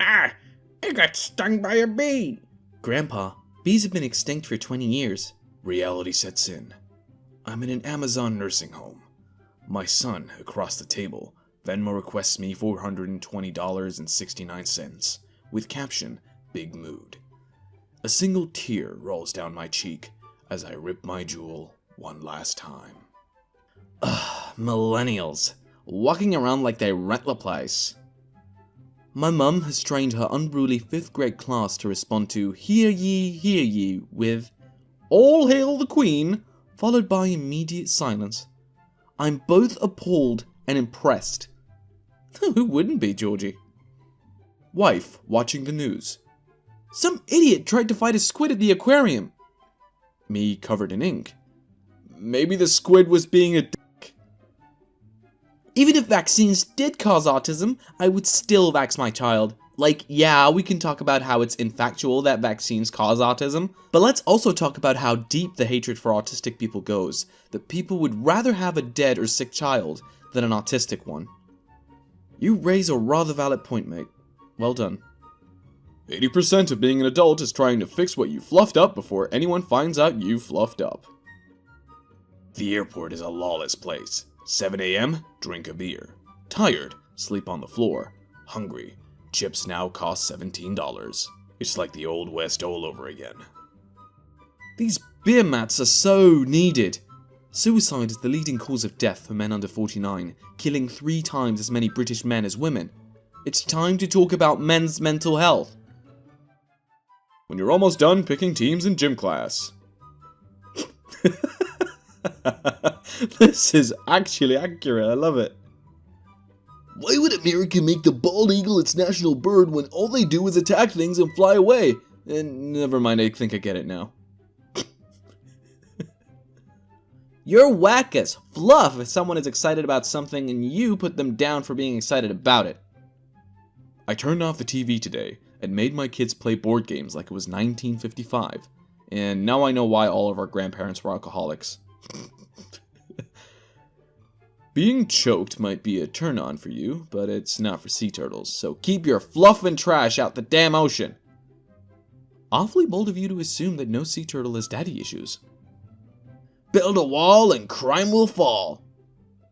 Ah, I got stung by a bee. Grandpa, bees have been extinct for 20 years. Reality sets in. I'm in an Amazon nursing home. My son, across the table, Venmo requests me $420.69, with caption, Big Mood. A single tear rolls down my cheek as I rip my jewel one last time. Ugh, millennials, walking around like they rent the place. My mum has trained her unruly 5th grade class to respond to hear ye with all hail the Queen, followed by immediate silence. I'm both appalled and impressed. Who wouldn't be, Georgie? Wife watching the news. Some idiot tried to fight a squid at the aquarium. Me covered in ink. Maybe the squid was being a dick. Even if vaccines did cause autism, I would still vax my child. Like, yeah, we can talk about how it's infactual that vaccines cause autism, but let's also talk about how deep the hatred for autistic people goes, that people would rather have a dead or sick child than an autistic one. You raise a rather valid point, mate. Well done. 80% of being an adult is trying to fix what you fluffed up before anyone finds out you fluffed up. The airport is a lawless place. 7 a.m., drink a beer. Tired, sleep on the floor. Hungry, chips now cost $17. It's like the Old West all over again. These beer mats are so needed. Suicide is the leading cause of death for men under 49, killing 3 times as many British men as women. It's time to talk about men's mental health. When you're almost done picking teams in gym class. This is actually accurate, I love it. Why would America make the bald eagle its national bird when all they do is attack things and fly away? And never mind, I think I get it now. You're whack as fluff if someone is excited about something and you put them down for being excited about it. I turned off the TV today and made my kids play board games like it was 1955. And now I know why all of our grandparents were alcoholics. Being choked might be a turn-on for you, but it's not for sea turtles, so keep your fluff and trash out the damn ocean. Awfully bold of you to assume that no sea turtle has daddy issues. Build a wall and crime will fall.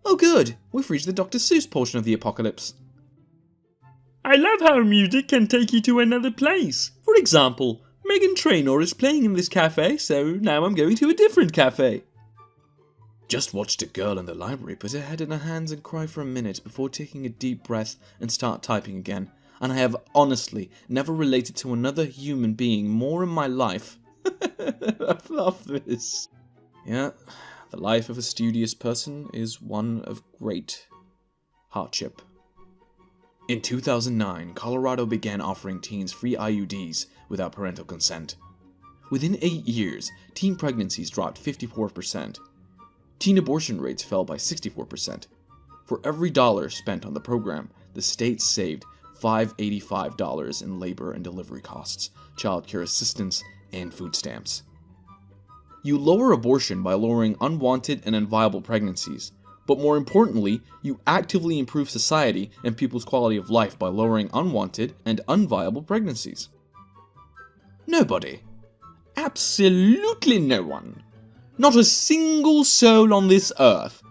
Oh good, we've reached the Dr. Seuss portion of the apocalypse. I love how music can take you to another place. For example, Meghan Trainor is playing in this cafe, so now I'm going to a different cafe. Just watched a girl in the library put her head in her hands and cry for a minute before taking a deep breath and start typing again, and I have honestly never related to another human being more in my life. I love this. Yeah, the life of a studious person is one of great hardship. In 2009, Colorado began offering teens free IUDs without parental consent. Within 8 years, teen pregnancies dropped 54%. Teen abortion rates fell by 64%. For every dollar spent on the program, the state saved $585 in labor and delivery costs, childcare assistance, and food stamps. You lower abortion by lowering unwanted and unviable pregnancies, but more importantly, you actively improve society and people's quality of life by lowering unwanted and unviable pregnancies. Nobody, absolutely no one, not a single soul on this earth,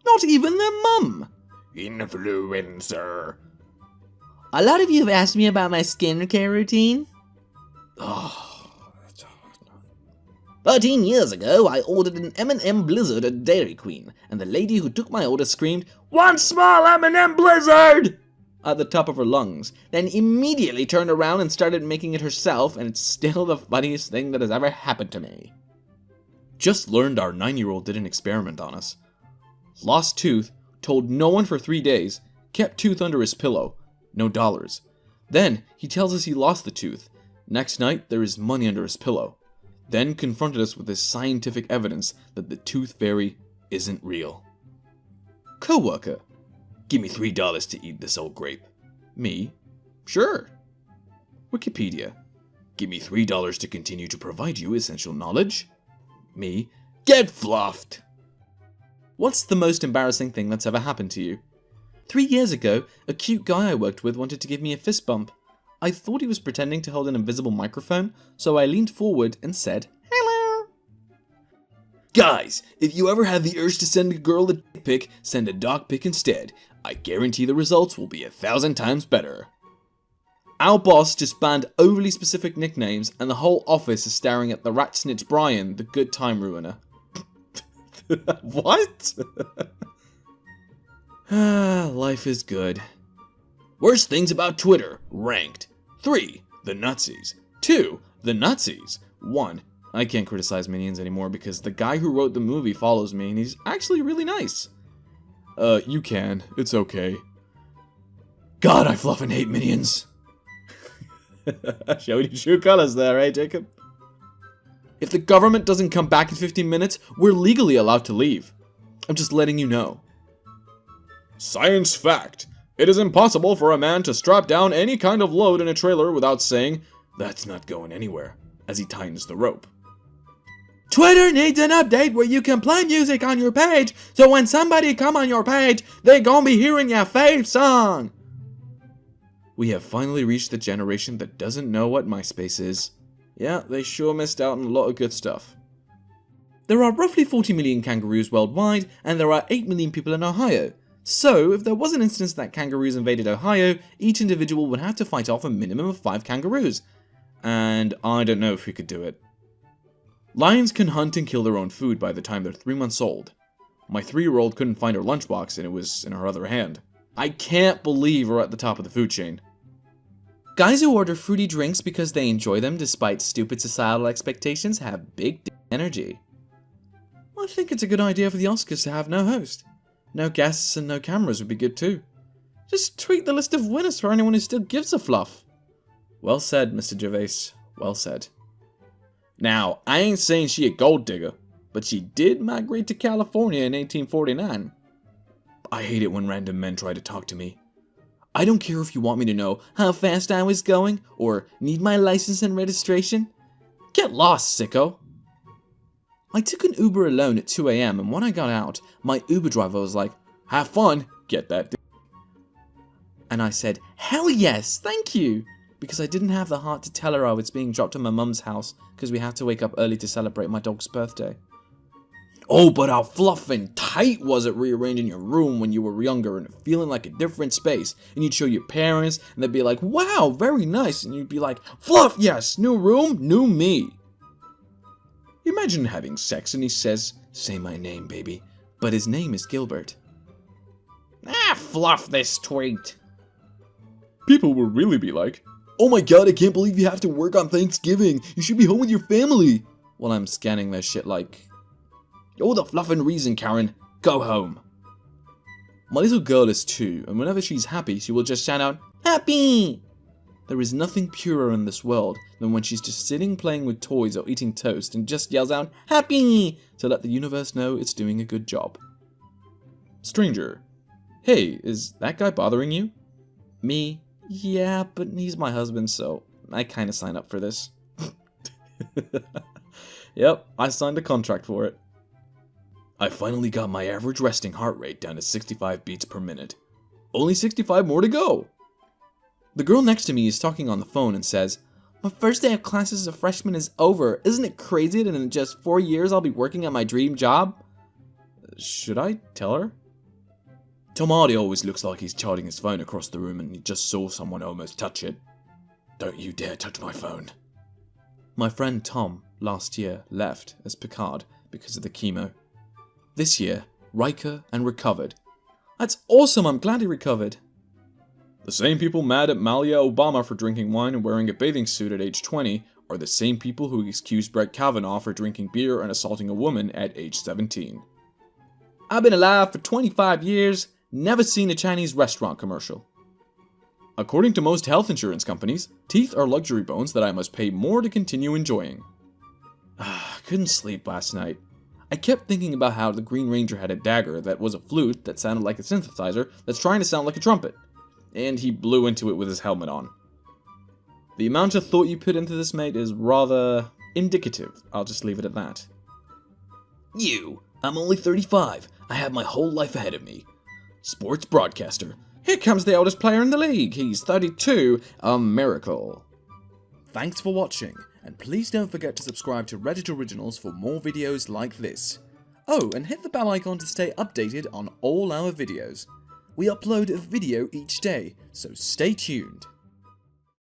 not even their mum. Influencer. A lot of you have asked me about my skincare routine. 13 years ago, I ordered an M&M Blizzard at Dairy Queen, and the lady who took my order screamed, "One small M&M Blizzard!" at the top of her lungs, then immediately turned around and started making it herself, and it's still the funniest thing that has ever happened to me. Just learned our 9-year-old did an experiment on us. Lost tooth, told no one for 3 days, kept tooth under his pillow, no dollars. Then he tells us he lost the tooth. Next night, there is money under his pillow. Then confronted us with this scientific evidence that the tooth fairy isn't real. Coworker, give me $3 to eat this old grape. Me? Sure. Wikipedia, give me $3 to continue to provide you essential knowledge. Me? Get fluffed! What's the most embarrassing thing that's ever happened to you? 3 years ago, a cute guy I worked with wanted to give me a fist bump. I thought he was pretending to hold an invisible microphone, so I leaned forward and said, "Hello." Guys, if you ever have the urge to send a girl a dick pic, send a dog pic instead. I guarantee the results will be 1,000 times better. Our boss just banned overly specific nicknames, and the whole office is staring at the rat snitch Brian, the good time ruiner. What? Life is good. Worst things about Twitter, ranked. 3. The Nazis. 2. The Nazis. 1. I can't criticize Minions anymore because the guy who wrote the movie follows me and he's actually really nice. You can. It's okay. God, I fluffin' hate Minions. Showed you true colors there, eh, Jacob? If the government doesn't come back in 15 minutes, we're legally allowed to leave. I'm just letting you know. Science fact. It is impossible for a man to strap down any kind of load in a trailer without saying, "That's not going anywhere," as he tightens the rope. Twitter needs an update where you can play music on your page, so when somebody come on your page, they gonna be hearing your fave song. We have finally reached the generation that doesn't know what MySpace is. Yeah, they sure missed out on a lot of good stuff. There are roughly 40 million kangaroos worldwide, and there are 8 million people in Ohio. So, if there was an instance that kangaroos invaded Ohio, each individual would have to fight off a minimum of 5 kangaroos. And I don't know if we could do it. Lions can hunt and kill their own food by the time they're 3 months old. My 3-year-old couldn't find her lunchbox and it was in her other hand. I can't believe we're at the top of the food chain. Guys who order fruity drinks because they enjoy them despite stupid societal expectations have big energy. I think it's a good idea for the Oscars to have no host. No guests and no cameras would be good too. Just tweet the list of winners for anyone who still gives a fluff. Well said, Mr. Gervais. Well said. Now, I ain't saying she a gold digger, but she did migrate to California in 1849. I hate it when random men try to talk to me. I don't care if you want me to know how fast I was going, or need my license and registration. Get lost, sicko. I took an Uber alone at 2 AM, and when I got out, my Uber driver was like, "Have fun, get that d-." And I said, "Hell yes, thank you," because I didn't have the heart to tell her I was being dropped at my mum's house because we had to wake up early to celebrate my dog's birthday. Oh, but how fluffin' tight was it rearranging your room when you were younger and feeling like a different space, and you'd show your parents and they'd be like, "Wow, very nice," and you'd be like, "Fluff, yes, new room, new me." Imagine having sex and he says, "Say my name, baby," but his name is Gilbert. Fluff this tweet. People will really be like, "Oh my god, I can't believe you have to work on Thanksgiving. You should be home with your family." While I'm scanning their shit like, "Oh, the fluffin' reason, Karen. Go home." My little girl is 2, and whenever she's happy, she will just shout out, "Happy!" There is nothing purer in this world than when she's just sitting playing with toys or eating toast and just yells out, "Happy!" to let the universe know it's doing a good job. Stranger. Hey, is that guy bothering you? Me? Yeah, but he's my husband, so I kinda signed up for this. Yep, I signed a contract for it. I finally got my average resting heart rate down to 65 beats per minute. Only 65 more to go! The girl next to me is talking on the phone and says, "My first day of class as a freshman is over. Isn't it crazy that in just 4 years I'll be working at my dream job?" Should I tell her? Tom Hardy always looks like he's charting his phone across the room and he just saw someone almost touch it. Don't you dare touch my phone. My friend Tom, last year, left as Picard because of the chemo. This year, Riker and recovered. That's awesome, I'm glad he recovered. The same people mad at Malia Obama for drinking wine and wearing a bathing suit at age 20 are the same people who accused Brett Kavanaugh for drinking beer and assaulting a woman at age 17. I've been alive for 25 years, never seen a Chinese restaurant commercial. According to most health insurance companies, teeth are luxury bones that I must pay more to continue enjoying. I couldn't sleep last night. I kept thinking about how the Green Ranger had a dagger that was a flute that sounded like a synthesizer that's trying to sound like a trumpet. And he blew into it with his helmet on. The amount of thought you put into this, mate, is rather indicative. I'll just leave it at that. I'm only 35. I have my whole life ahead of me. Sports broadcaster. Here comes the oldest player in the league. He's 32, a miracle. Thanks for watching, and please don't forget to subscribe to Reddit Originals for more videos like this. Oh, and hit the bell icon to stay updated on all our videos. We upload a video each day, so stay tuned.